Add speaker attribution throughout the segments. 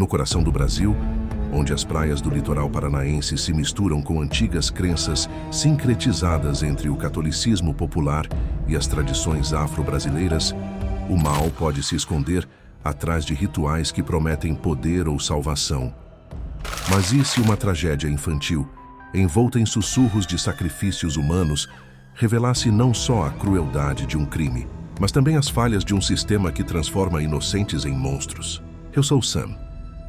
Speaker 1: no coração do Brasil, onde as praias do litoral paranaense se misturam com antigas crenças sincretizadas entre o catolicismo popular e as tradições afro-brasileiras, o mal pode se esconder atrás de rituais que prometem poder ou salvação. Mas e se uma tragédia infantil, envolta em sussurros de sacrifícios humanos, revelasse não só a crueldade de um crime, mas também as falhas de um sistema que transforma inocentes em monstros? Eu sou Sam,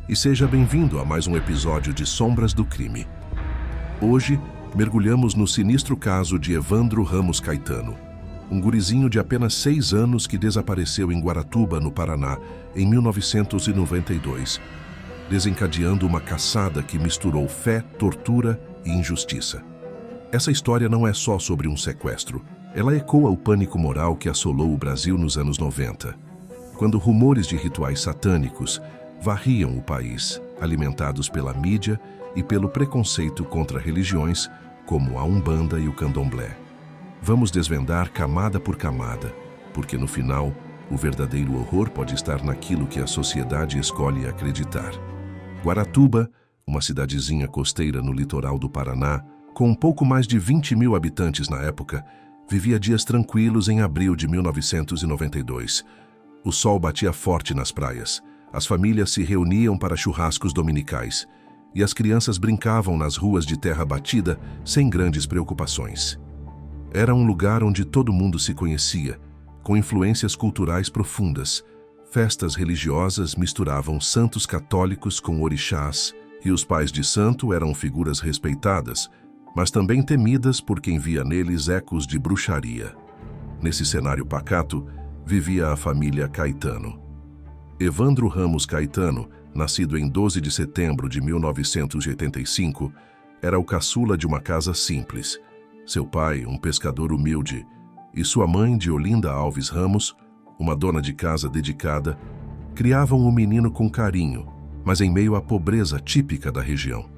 Speaker 1: e seja bem-vindo a mais um episódio de Sombras do Crime. Hoje, mergulhamos no sinistro caso de Evandro Ramos Caetano, um gurizinho de apenas 6 anos que desapareceu em Guaratuba, no Paraná, em 1992, desencadeando uma caçada que misturou fé, tortura e injustiça. Essa história não é só sobre um sequestro. Ela ecoa o pânico moral que assolou o Brasil nos anos 90, quando rumores de rituais satânicos varriam o país, alimentados pela mídia e pelo preconceito contra religiões como a Umbanda e o Candomblé. Vamos desvendar camada por camada, porque no final, o verdadeiro horror pode estar naquilo que a sociedade escolhe acreditar. Guaratuba, uma cidadezinha costeira no litoral do Paraná, com um pouco mais de 20 mil habitantes na época, vivia dias tranquilos em abril de 1992. O sol batia forte nas praias, as famílias se reuniam para churrascos dominicais e as crianças brincavam nas ruas de terra batida sem grandes preocupações. Era um lugar onde todo mundo se conhecia, com influências culturais profundas. Festas religiosas misturavam santos católicos com orixás, e os pais de santo eram figuras respeitadas, mas também temidas por quem via neles ecos de bruxaria. Nesse cenário pacato, vivia a família Caetano. Evandro Ramos Caetano, nascido em 12 de setembro de 1985, era o caçula de uma casa simples. Seu pai, um pescador humilde, e sua mãe, Diolinda Alves Ramos, uma dona de casa dedicada, criavam o menino com carinho, mas em meio à pobreza típica da região.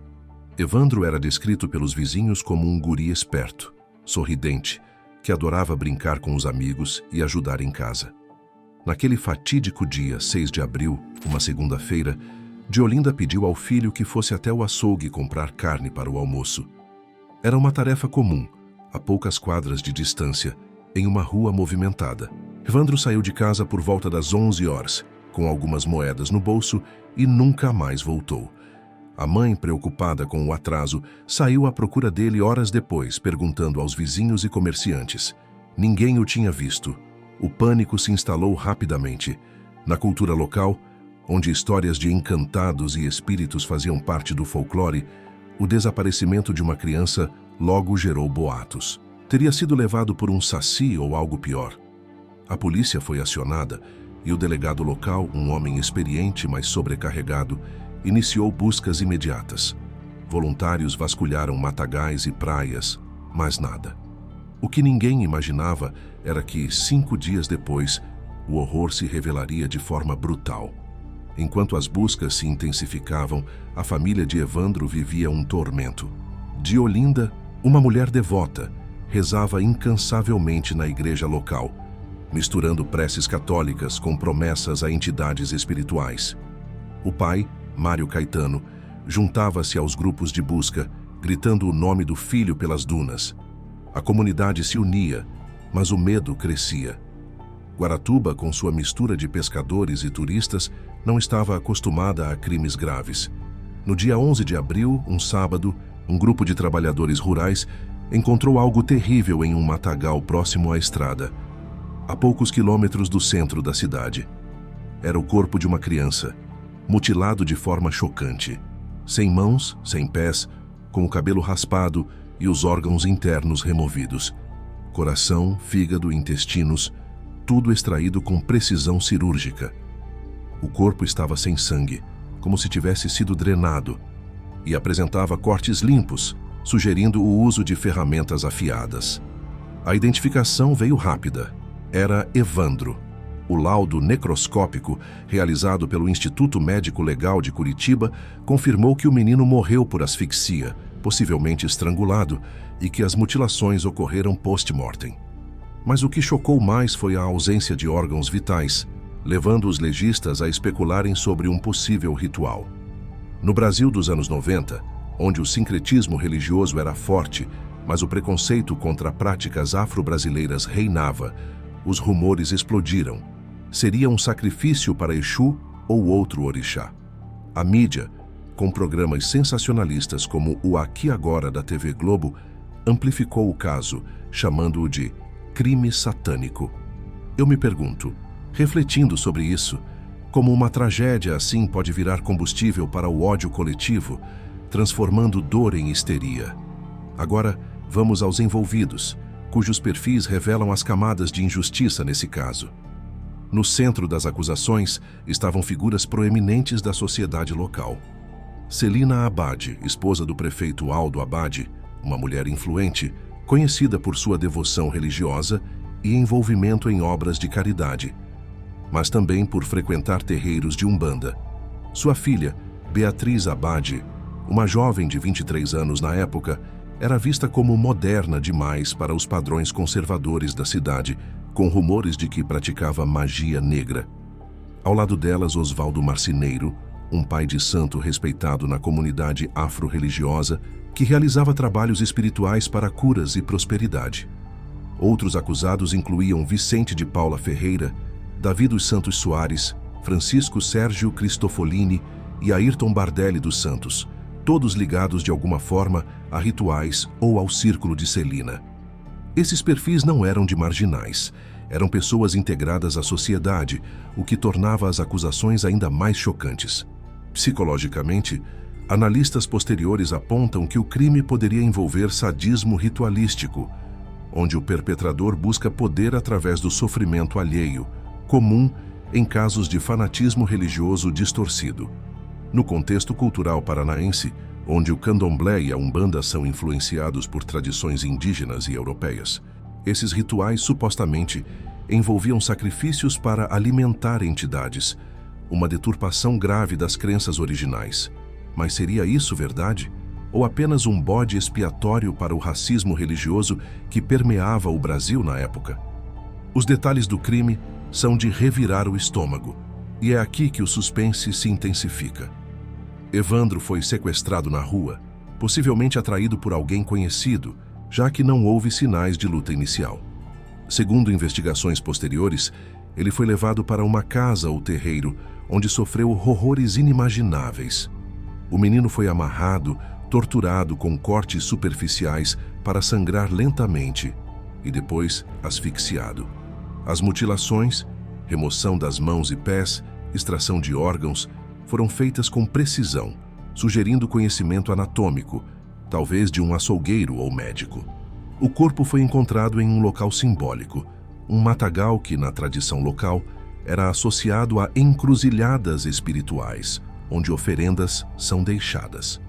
Speaker 1: Evandro era descrito pelos vizinhos como um guri esperto, sorridente, que adorava brincar com os amigos e ajudar em casa. Naquele fatídico dia, 6 de abril, uma segunda-feira, Diolinda pediu ao filho que fosse até o açougue comprar carne para o almoço. Era uma tarefa comum, a poucas quadras de distância, em uma rua movimentada. Evandro saiu de casa por volta das 11 horas, com algumas moedas no bolso, e nunca mais voltou. A mãe, preocupada com o atraso, saiu à procura dele horas depois, perguntando aos vizinhos e comerciantes. Ninguém o tinha visto. O pânico se instalou rapidamente. Na cultura local, onde histórias de encantados e espíritos faziam parte do folclore, o desaparecimento de uma criança logo gerou boatos. Teria sido levado por um saci ou algo pior. A polícia foi acionada e o delegado local, um homem experiente, mas sobrecarregado, iniciou buscas imediatas. Voluntários vasculharam matagais e praias, mas nada. O que ninguém imaginava era que, 5 dias depois, o horror se revelaria de forma brutal. Enquanto as buscas se intensificavam, a família de Evandro vivia um tormento. Diolinda, uma mulher devota, rezava incansavelmente na igreja local, misturando preces católicas com promessas a entidades espirituais. O pai, Mário Caetano, juntava-se aos grupos de busca, gritando o nome do filho pelas dunas. A comunidade se unia, mas o medo crescia. Guaratuba, com sua mistura de pescadores e turistas, não estava acostumada a crimes graves. No dia 11 de abril, um sábado, um grupo de trabalhadores rurais encontrou algo terrível em um matagal próximo à estrada, a poucos quilômetros do centro da cidade. Era o corpo de uma criança, mutilado de forma chocante, sem mãos, sem pés, com o cabelo raspado e os órgãos internos removidos. Coração, fígado, intestinos, tudo extraído com precisão cirúrgica. O corpo estava sem sangue, como se tivesse sido drenado, e apresentava cortes limpos, sugerindo o uso de ferramentas afiadas. A identificação veio rápida. Era Evandro. O laudo necroscópico, realizado pelo Instituto Médico Legal de Curitiba, confirmou que o menino morreu por asfixia, possivelmente estrangulado, e que as mutilações ocorreram post-mortem. Mas o que chocou mais foi a ausência de órgãos vitais. levando os legistas a especularem sobre um possível ritual. No Brasil dos anos 90, onde o sincretismo religioso era forte, mas o preconceito contra práticas afro-brasileiras reinava, os rumores explodiram. Seria um sacrifício para Exu ou outro orixá? A mídia, com programas sensacionalistas como o Aqui Agora da TV Globo, amplificou o caso, chamando-o de crime satânico. Eu me pergunto, refletindo sobre isso, como uma tragédia assim pode virar combustível para o ódio coletivo, transformando dor em histeria. Agora, vamos aos envolvidos, cujos perfis revelam as camadas de injustiça nesse caso. No centro das acusações estavam figuras proeminentes da sociedade local. Celina Abade, esposa do prefeito Aldo Abade, uma mulher influente, conhecida por sua devoção religiosa e envolvimento em obras de caridade, mas também por frequentar terreiros de Umbanda. Sua filha, Beatriz Abade, uma jovem de 23 anos na época, era vista como moderna demais para os padrões conservadores da cidade, com rumores de que praticava magia negra. Ao lado delas, Oswaldo Marceneiro, um pai de santo respeitado na comunidade afro-religiosa, que realizava trabalhos espirituais para curas e prosperidade. Outros acusados incluíam Vicente de Paula Ferreira, Davi dos Santos Soares, Francisco Sérgio Cristofolini e Ayrton Bardelli dos Santos, todos ligados de alguma forma a rituais ou ao círculo de Celina. Esses perfis não eram de marginais, eram pessoas integradas à sociedade, o que tornava as acusações ainda mais chocantes. Psicologicamente, analistas posteriores apontam que o crime poderia envolver sadismo ritualístico, onde o perpetrador busca poder através do sofrimento alheio, comum em casos de fanatismo religioso distorcido. No contexto cultural paranaense, onde o candomblé e a umbanda são influenciados por tradições indígenas e europeias, esses rituais supostamente envolviam sacrifícios para alimentar entidades, uma deturpação grave das crenças originais. Mas seria isso verdade? Ou apenas um bode expiatório para o racismo religioso que permeava o Brasil na época? Os detalhes do crime são de revirar o estômago, e é aqui que o suspense se intensifica. Evandro foi sequestrado na rua, possivelmente atraído por alguém conhecido, já que não houve sinais de luta inicial. Segundo investigações posteriores, ele foi levado para uma casa ou terreiro, onde sofreu horrores inimagináveis. O menino foi amarrado, torturado com cortes superficiais para sangrar lentamente e depois asfixiado. As mutilações, remoção das mãos e pés, extração de órgãos, foram feitas com precisão, sugerindo conhecimento anatômico, talvez de um açougueiro ou médico. O corpo foi encontrado em um local simbólico, um matagal que, na tradição local, era associado a encruzilhadas espirituais, onde oferendas são deixadas.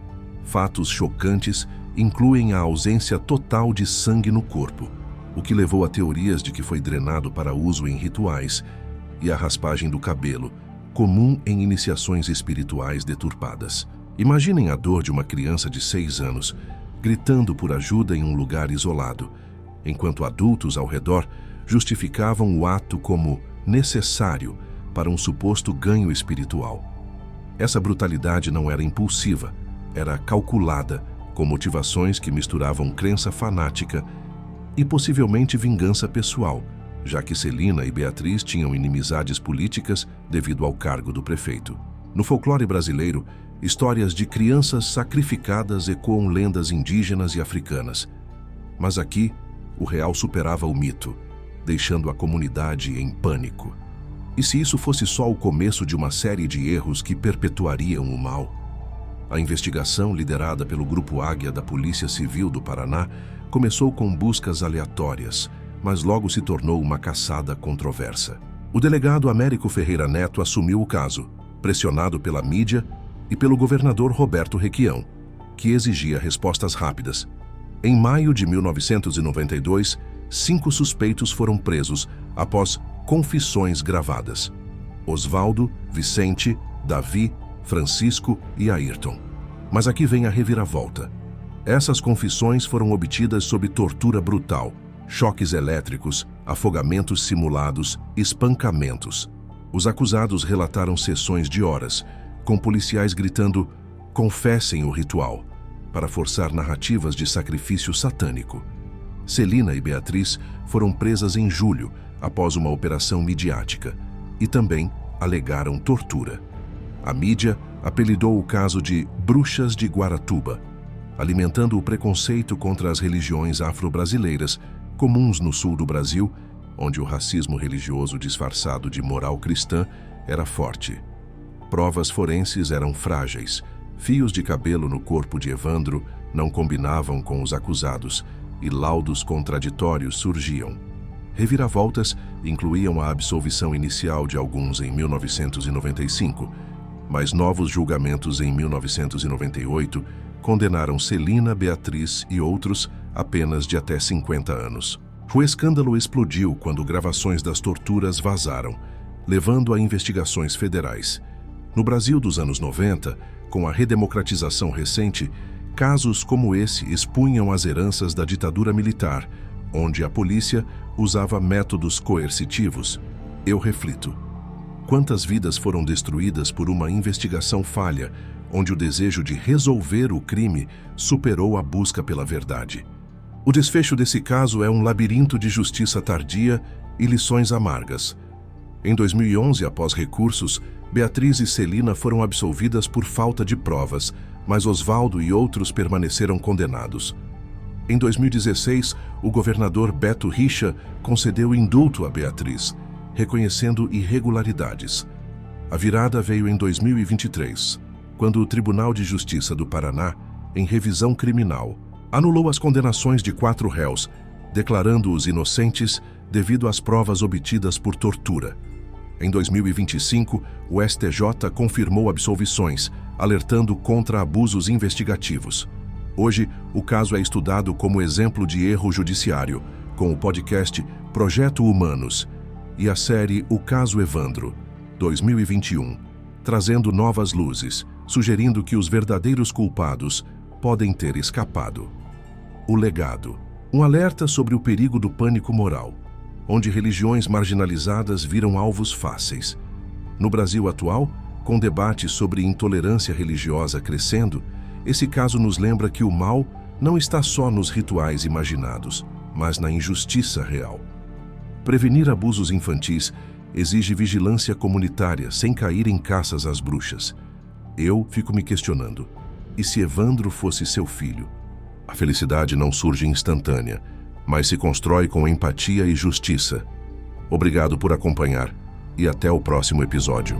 Speaker 1: Fatos chocantes incluem a ausência total de sangue no corpo, o que levou a teorias de que foi drenado para uso em rituais, e a raspagem do cabelo, comum em iniciações espirituais deturpadas. Imaginem a dor de uma criança de 6 anos, gritando por ajuda em um lugar isolado, enquanto adultos ao redor justificavam o ato como necessário para um suposto ganho espiritual. Essa brutalidade não era impulsiva, era calculada, com motivações que misturavam crença fanática e possivelmente vingança pessoal, já que Celina e Beatriz tinham inimizades políticas devido ao cargo do prefeito. No folclore brasileiro, histórias de crianças sacrificadas ecoam lendas indígenas e africanas. Mas aqui, o real superava o mito, deixando a comunidade em pânico. E se isso fosse só o começo de uma série de erros que perpetuariam o mal? A investigação, liderada pelo Grupo Águia da Polícia Civil do Paraná, começou com buscas aleatórias, mas logo se tornou uma caçada controversa. O delegado Américo Ferreira Neto assumiu o caso, pressionado pela mídia e pelo governador Roberto Requião, que exigia respostas rápidas. Em maio de 1992, 5 suspeitos foram presos após confissões gravadas: Oswaldo, Vicente, Davi, Francisco e Ayrton. Mas aqui vem a reviravolta. Essas confissões foram obtidas sob tortura brutal, choques elétricos, afogamentos simulados, espancamentos. Os acusados relataram sessões de horas, com policiais gritando "confessem o ritual", para forçar narrativas de sacrifício satânico. Celina e Beatriz foram presas em julho, após uma operação midiática, e também alegaram tortura. A mídia apelidou o caso de Bruxas de Guaratuba, alimentando o preconceito contra as religiões afro-brasileiras, comuns no sul do Brasil, onde o racismo religioso disfarçado de moral cristã era forte. Provas forenses eram frágeis. Fios de cabelo no corpo de Evandro não combinavam com os acusados e laudos contraditórios surgiam. Reviravoltas incluíam a absolvição inicial de alguns em 1995, mas novos julgamentos em 1998 condenaram Celina, Beatriz e outros a penas de até 50 anos. O escândalo explodiu quando gravações das torturas vazaram, levando a investigações federais. No Brasil dos anos 90, com a redemocratização recente, casos como esse expunham as heranças da ditadura militar, onde a polícia usava métodos coercitivos. Eu reflito: quantas vidas foram destruídas por uma investigação falha, onde o desejo de resolver o crime superou a busca pela verdade? O desfecho desse caso é um labirinto de justiça tardia e lições amargas. Em 2011, após recursos, Beatriz e Celina foram absolvidas por falta de provas, mas Osvaldo e outros permaneceram condenados. Em 2016, o governador Beto Richa concedeu indulto a Beatriz, reconhecendo irregularidades. A virada veio em 2023, quando o Tribunal de Justiça do Paraná, em revisão criminal, anulou as condenações de 4 réus, declarando-os inocentes devido às provas obtidas por tortura. Em 2025, o STJ confirmou absolvições, alertando contra abusos investigativos. Hoje, o caso é estudado como exemplo de erro judiciário, com o podcast Projeto Humanos e a série O Caso Evandro, 2021, trazendo novas luzes, sugerindo que os verdadeiros culpados podem ter escapado. O legado. Um alerta sobre o perigo do pânico moral, onde religiões marginalizadas viram alvos fáceis. No Brasil atual, com debates sobre intolerância religiosa crescendo, esse caso nos lembra que o mal não está só nos rituais imaginados, mas na injustiça real. Prevenir abusos infantis exige vigilância comunitária sem cair em caças às bruxas. Eu fico me questionando: e se Evandro fosse seu filho? A felicidade não surge instantânea, mas se constrói com empatia e justiça. Obrigado por acompanhar e até o próximo episódio.